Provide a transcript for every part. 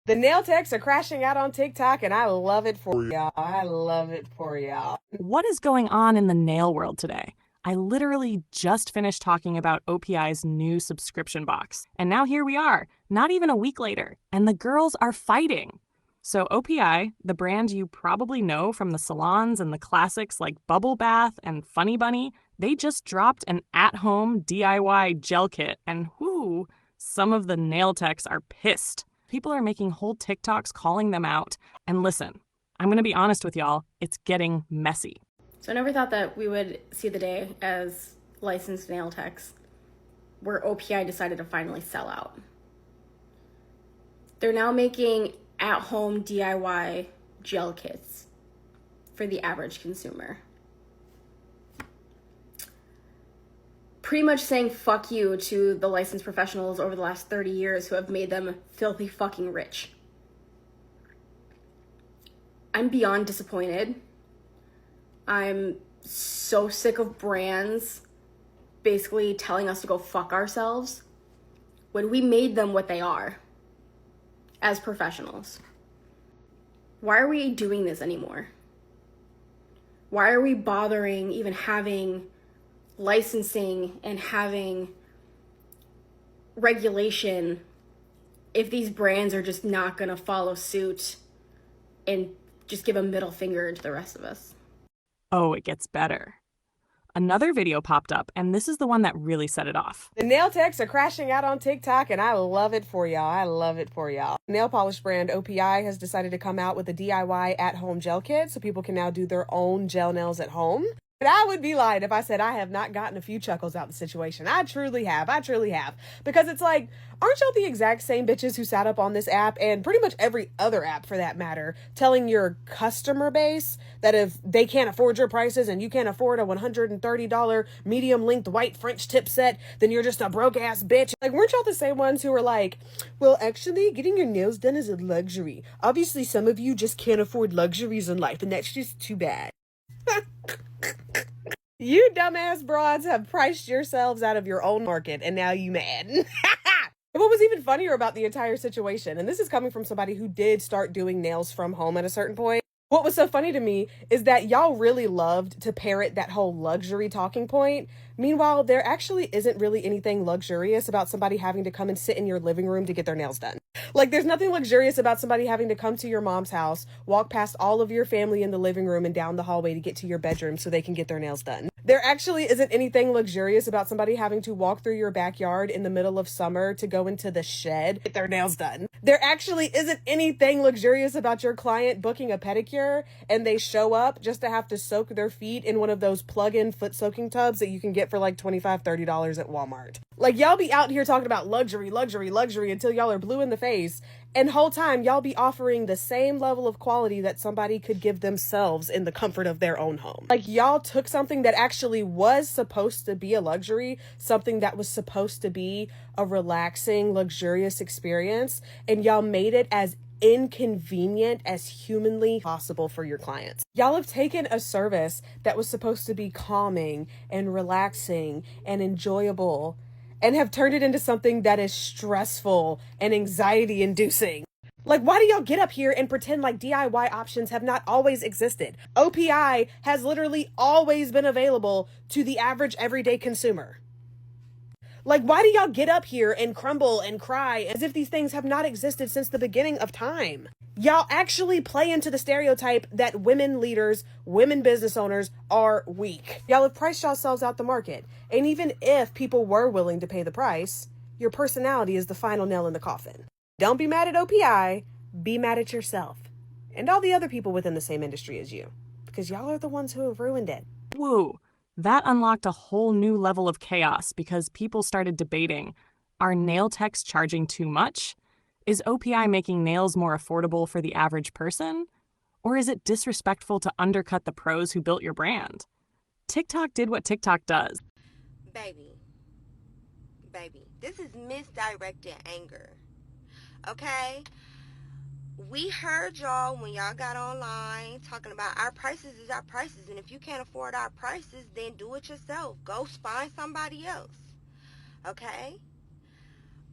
The nail techs are crashing out on TikTok, and I love it for y'all. I love it for y'all. What is going on in the nail world today? I literally just finished talking about O.P.I's new subscription box. And now here we are, not even a week later, and the girls are fighting. So O.P.I, the brand you probably know from the salons and the classics like Bubble Bath and Funny Bunny, they just dropped an at-home DIY gel kit, and whoo, some of the nail techs are pissed. People are making whole TikToks calling them out. And listen, I'm going to be honest with y'all, it's getting messy. So I never thought that we would see the day as licensed nail techs where O.P.I decided to finally sell out. They're now making at-home DIY gel kits for the average consumer. Pretty much saying fuck you to the licensed professionals over the last 30 years who have made them filthy fucking rich. I'm beyond disappointed. I'm so sick of brands basically telling us to go fuck ourselves when we made them what they are as professionals. Why are we doing this anymore? Why are we bothering even having licensing and having regulation if these brands are just not going to follow suit and just give a middle finger to the rest of us? Oh, it gets better. Another video popped up, and this is the one that really set it off. The nail techs are crashing out on TikTok, and I love it for y'all. I love it for y'all. Nail polish brand O.P.I has decided to come out with a DIY at-home gel kit, so people can now do their own gel nails at home. And I would be lying if I said I have not gotten a few chuckles out of the situation. I truly have. I truly have. Because it's like, aren't y'all the exact same bitches who sat up on this app and pretty much every other app for that matter, telling your customer base that if they can't afford your prices and you can't afford a $130 medium length white French tip set, then you're just a broke ass bitch? Like, weren't y'all the same ones who were like, well, actually, getting your nails done is a luxury. Obviously, some of you just can't afford luxuries in life, and that's just too bad. You dumbass broads have priced yourselves out of your own market, and now you mad. What was even funnier about the entire situation, and this is coming from somebody who did start doing nails from home at a certain point, what was so funny to me is that y'all really loved to parrot that whole luxury talking point. Meanwhile, there actually isn't really anything luxurious about somebody having to come and sit in your living room to get their nails done. Like, there's nothing luxurious about somebody having to come to your mom's house, walk past all of your family in the living room and down the hallway to get to your bedroom so they can get their nails done. There actually isn't anything luxurious about somebody having to walk through your backyard in the middle of summer to go into the shed, get their nails done. There actually isn't anything luxurious about your client booking a pedicure and they show up just to have to soak their feet in one of those plug-in foot soaking tubs that you can get for like $25, $30 at Walmart. Like, y'all be out here talking about luxury, luxury, luxury until y'all are blue in the face, and whole time y'all be offering the same level of quality that somebody could give themselves in the comfort of their own home. Like, y'all took something that actually was supposed to be a luxury, something that was supposed to be a relaxing, luxurious experience, and y'all made it as inconvenient as humanly possible for your clients. Y'all have taken a service that was supposed to be calming and relaxing and enjoyable and have turned it into something that is stressful and anxiety inducing. Like, why do y'all get up here and pretend like DIY options have not always existed? O.P.I has literally always been available to the average everyday consumer. Like, why do y'all get up here and crumble and cry as if these things have not existed since the beginning of time? Y'all actually play into the stereotype that women leaders, women business owners are weak. Y'all have priced yourselves out the market. And even if people were willing to pay the price, your personality is the final nail in the coffin. Don't be mad at O.P.I, be mad at yourself and all the other people within the same industry as you, because y'all are the ones who have ruined it. Woo, that unlocked a whole new level of chaos because people started debating, are nail techs charging too much? Is O.P.I making nails more affordable for the average person? Or is it disrespectful to undercut the pros who built your brand? TikTok did what TikTok does. Baby, this is misdirected anger, okay? We heard y'all when y'all got online talking about our prices is our prices, and if you can't afford our prices, then do it yourself. Go find somebody else, okay?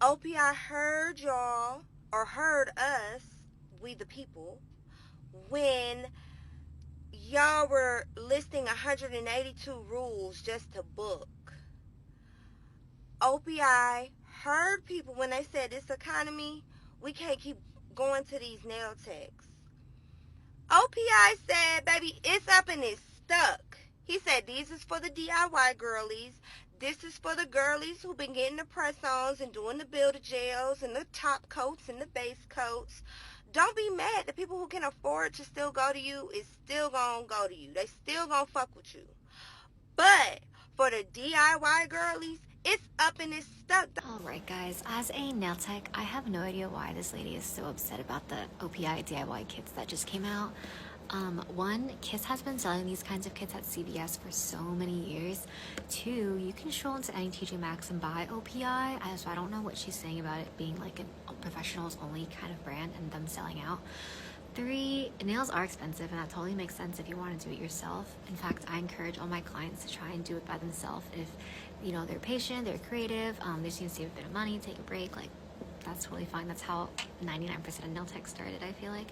O.P.I heard y'all or heard us, we the people, when y'all were listing 182 rules just to book. O.P.I heard people when they said this economy, we can't keep going to these nail techs. O.P.I said, baby, it's up and it's stuck. He said, these is for the DIY girlies. This is for the girlies who've been getting the press-ons and doing the build-a-gels and the top coats and the base coats. Don't be mad. The people who can afford to still go to you is still gonna go to you. They still gonna fuck with you. But for the DIY girlies, it's up and it's stuck. Alright guys, as a nail tech, I have no idea why this lady is so upset about the O.P.I DIY kits that just came out. One, Kiss has been selling these kinds of kits at CVS for so many years. Two, you can stroll into any TJ Maxx and buy O.P.I, so I don't know what she's saying about it being like a professionals only kind of brand and them selling out. Three, nails are expensive, and that totally makes sense if you want to do it yourself. In fact, I encourage all my clients to try and do it by themselves. If, you know, they're patient, they're creative, they just need to save a bit of money, take a break, like, that's totally fine. That's how 99% of nail tech started, I feel like.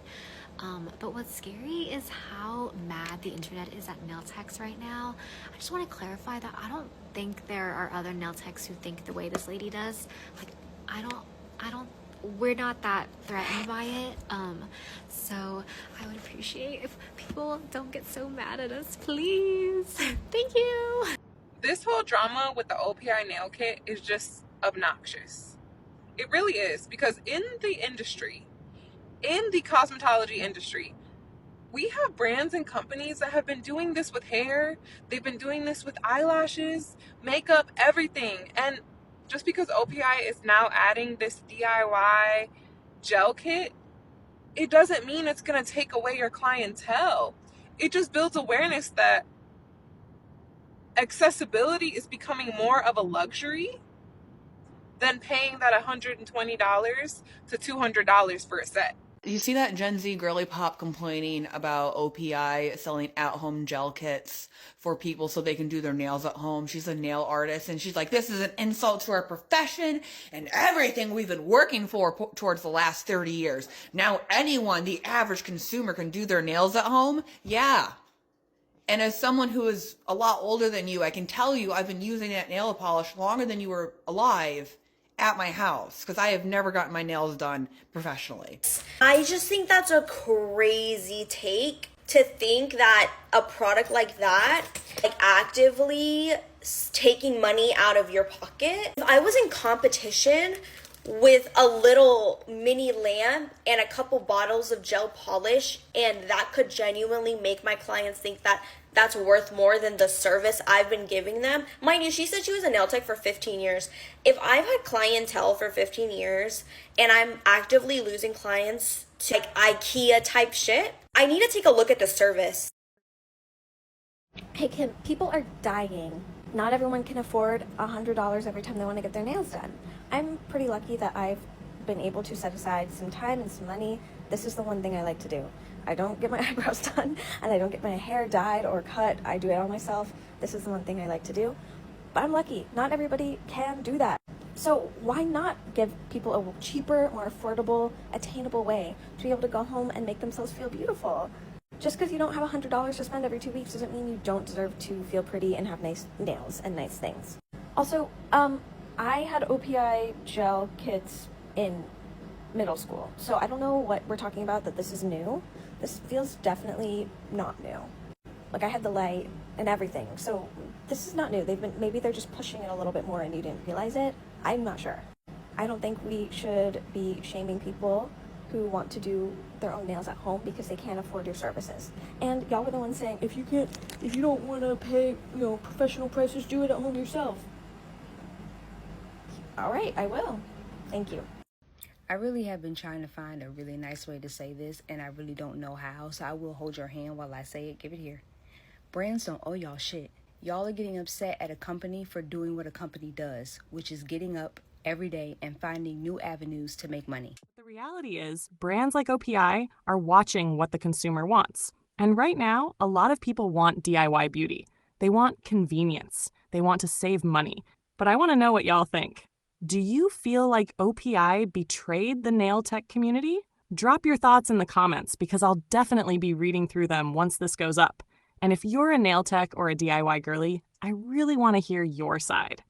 But what's scary is how mad the internet is at nail techs right now. I just want to clarify that I don't think there are other nail techs who think the way this lady does. Like, we're not that threatened by it. So I would appreciate if people don't get so mad at us, please. Thank you. This whole drama with the O.P.I nail kit is just obnoxious. It really is, because in the industry, in the cosmetology industry, we have brands and companies that have been doing this with hair. They've been doing this with eyelashes, makeup, everything. And just because O.P.I is now adding this DIY gel kit, it doesn't mean it's going to take away your clientele. It just builds awareness that accessibility is becoming more of a luxury than paying that $120 to $200 for a set. You see that Gen Z girly pop complaining about O.P.I selling at-home gel kits for people so they can do their nails at home. She's a nail artist, and she's like, this is an insult to our profession and everything we've been working for towards the last 30 years. Now anyone, the average consumer, can do their nails at home? Yeah. And as someone who is a lot older than you, I can tell you I've been using that nail polish longer than you were alive at my house, because I have never gotten my nails done professionally. I just think that's a crazy take to think that a product like that, like actively taking money out of your pocket. If I was in competition with a little mini lamp and a couple bottles of gel polish, and that could genuinely make my clients think that that's worth more than the service I've been giving them. Mind you, she said she was a nail tech for 15 years. If I've had clientele for 15 years and I'm actively losing clients to like IKEA type shit, I need to take a look at the service. Hey Kim, people are dying. Not everyone can afford $100 every time they want to get their nails done. I'm pretty lucky that I've been able to set aside some time and some money. This is the one thing I like to do. I don't get my eyebrows done, and I don't get my hair dyed or cut. I do it all myself. This is the one thing I like to do. But I'm lucky. Not everybody can do that. So why not give people a cheaper, more affordable, attainable way to be able to go home and make themselves feel beautiful? Just because you don't have $100 to spend every 2 weeks doesn't mean you don't deserve to feel pretty and have nice nails and nice things. Also, I had O.P.I gel kits in middle school, so I don't know what we're talking about that this is new. This feels definitely not new. Like, I had the light and everything, so this is not new. Maybe they're just pushing it a little bit more and you didn't realize it. I'm not sure. I don't think we should be shaming people who want to do their own nails at home because they can't afford your services. And y'all were the ones saying, if you don't want to pay, professional prices, do it at home yourself. All right, I will. Thank you. I really have been trying to find a really nice way to say this, and I really don't know how, so I will hold your hand while I say it. Give it here. Brands don't owe y'all shit. Y'all are getting upset at a company for doing what a company does, which is getting up every day and finding new avenues to make money. The reality is, brands like O.P.I are watching what the consumer wants. And right now, a lot of people want DIY beauty. They want convenience. They want to save money. But I want to know what y'all think. Do you feel like O.P.I betrayed the nail tech community? Drop your thoughts in the comments because I'll definitely be reading through them once this goes up. And if you're a nail tech or a DIY girly, I really want to hear your side.